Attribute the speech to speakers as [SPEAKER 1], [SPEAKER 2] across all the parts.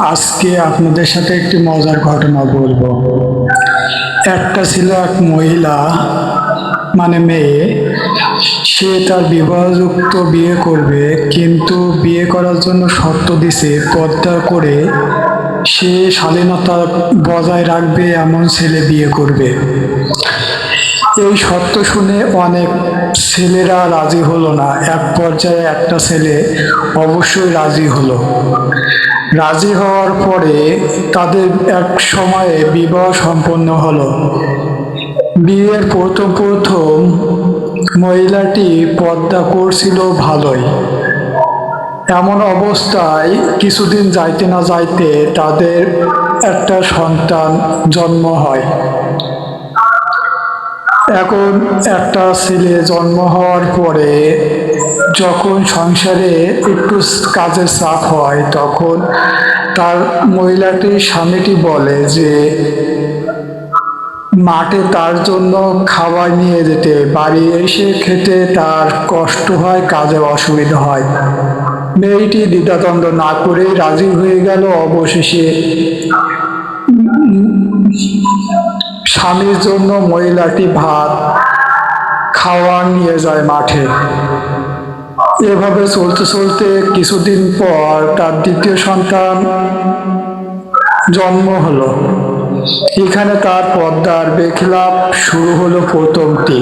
[SPEAKER 1] আজকে আপনাদের সাথে একটি মজার ঘটনা বলবো। একটা ছিল এক মহিলা, মানে মেয়ে। সে তার বিবাহযুক্ত বিয়ে করবে, কিন্তু বিয়ে করার জন্য শর্ত দিছে পর্দা করে সে শালীনতা বজায় রাখবে এমন ছেলে বিয়ে করবে। এই শর্ত শুনে অনেক ছেলেরা রাজি হলো না। এক পর্যায়ে একটা ছেলে অবশ্যই রাজি হলো। রাজি হওয়ার পরে তাদের এক সময়ে বিবাহ সম্পন্ন হলো। বিয়ের প্রথম প্রথম মহিলাটি পর্দা করছিল ভালোই। এমন অবস্থায় কিছুদিন যাইতে না যাইতে তাদের একটা সন্তান জন্ম হয়। এখন একটা ছেলে জন্ম হওয়ার পরে যখন সংসারে একটু কাজের চাপ হয়, তখন তার স্বামীটি বলে যে মাঠে তার জন্য খাবার নিয়ে যেতে, বাড়ি এসে খেতে তার কষ্ট হয়, কাজে অসুবিধা হয়। মেয়েটি দ্বিধাদ্বন্দ্ব না করেই রাজি হয়ে গেল। অবশেষে স্বামীর জন্য মহিলাটি ভাত খাওয়া নিয়ে যায় মাঠে। এভাবে চলতে চলতে কিছুদিন পর তার দ্বিতীয় সন্তান জন্ম হলো। এখানে তার পর্দার বেখিলাপ শুরু হলো প্রথমটি।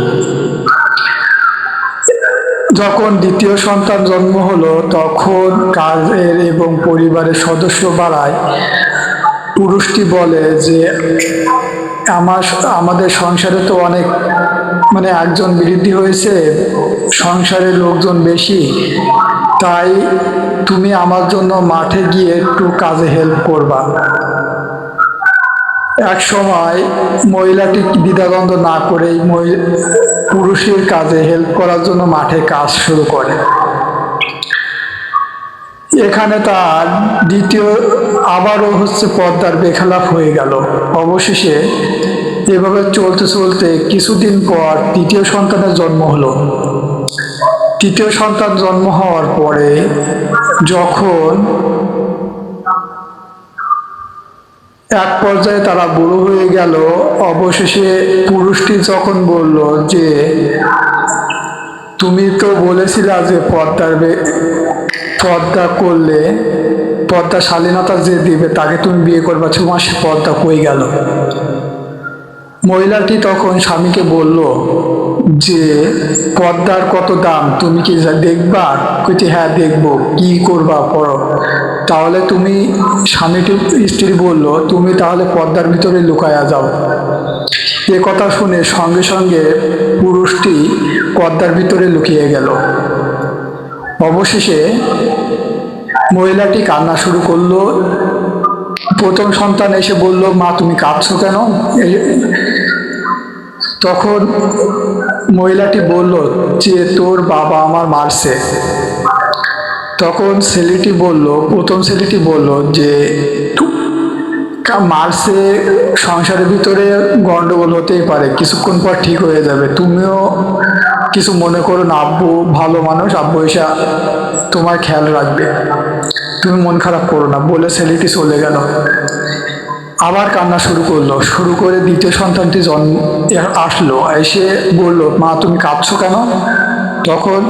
[SPEAKER 1] যখন দ্বিতীয় সন্তান জন্ম হলো, তখন কাজের এবং পরিবারের সদস্য বাড়ায় পুরুষটি বলে যে আমাদের সংসারে তো অনেক একজন বৃদ্ধি হয়েছে, সংসারের লোকজন বেশি, তাই তুমি আমার জন্য মাঠে গিয়ে একটু কাজে হেল্প করবা। এক সময় মহিলাটি দ্বিধাদ্বন্দ্ব না করেই পুরুষের কাজে হেল্প করার জন্য মাঠে কাজ শুরু করে। এখানে তার আবারও পর্দার বেখালাপ হয়ে গেল। অবশেষে এভাবে চলতে চলতে কিছুদিন পর তৃতীয় সন্তানের জন্ম হলো। তৃতীয় সন্তান জন্ম হওয়ার পরে যখন এক পর্যায়ে তারা বুড়ো হয়ে গেল, অবশেষে পুরুষটি যখন বলল যে তুমি তো বলেছিলা যে পর্দা করলে পর্দা শালীনতা যে দিবে তাকে তুমি বিয়ে করবা, তোমার সে পর্দা কই গেল? মহিলাটি তখন স্বামীকে বলল যে পর্দার কত দাম, তুমি কি দেখবা? কইতে হ্যাঁ দেখবো, কি করবা পড়ো। তাহলে তুমি স্ত্রী বলল তুমি তাহলে পর্দার ভিতরে লুকায়া যাও। এ কথা শুনে সঙ্গে সঙ্গে পুরুষটি পর্দার ভিতরে লুকিয়ে গেল। অবশেষে মহিলাটি কান্না শুরু করলো। প্রথম সন্তান এসে বলল মা তুমি কাঁদছো কেন? তখন মহিলাটি বলল যে তোর বাবা আমার মারছে। তখন প্রথম ছেলেটি বলল যে মারছে, সংসারের ভিতরে গন্ডগোল হতেই পারে, কিছুক্ষণ পর ঠিক হয়ে যাবে, তুমিও কিছু মনে করো না, আব্বু ভালো মানুষ, আব্বু এসে তোমার খেয়াল রাখবে, তুমি মন খারাপ করো না, বলে ছেলেটি চলে গেল। আবার কান্না শুরু করে দ্বিতীয় সন্তানটি আসলো, এসে বলল মা তুমি কাঁদছো কেন? তখন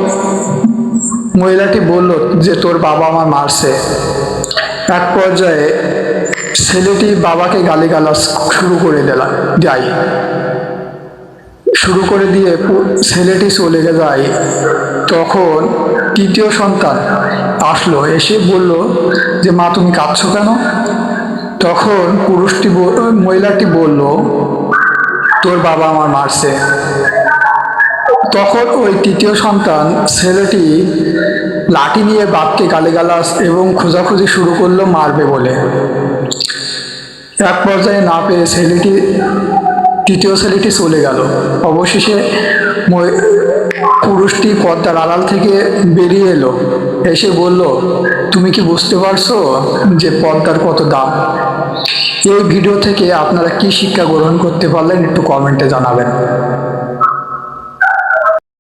[SPEAKER 1] মহিলাটি বলল যে তোর বাবা আমার মারছে। এক পর্যায়ে ছেলেটি বাবাকে গালিগালাজ শুরু করে দিয়ে ছেলেটি চলে যায়। তখন তৃতীয় সন্তান আসলো, এসে বলল যে মা তুমি কাঁদছো কেন? তখন মহিলাটি বলল তোর বাবা আমার মারছে। তখন ওই তৃতীয় সন্তান ছেলেটি লাঠি নিয়ে বাপকে গালিগালাজ এবং খোঁজাখুঁজি শুরু করলো মারবে বলে। এক পর্যায়ে না পেয়ে তৃতীয় ছেলেটি চলে গেল। অবশেষে পুরুষটি পর্দার আড়াল থেকে বেরিয়ে এলো, এসে বলল তুমি কি বুঝতে পারছো যে পর্দার কত দাম? এই ভিডিও থেকে আপনারা কি শিক্ষা গ্রহণ করতে পারলেন একটু কমেন্টে জানাবেন।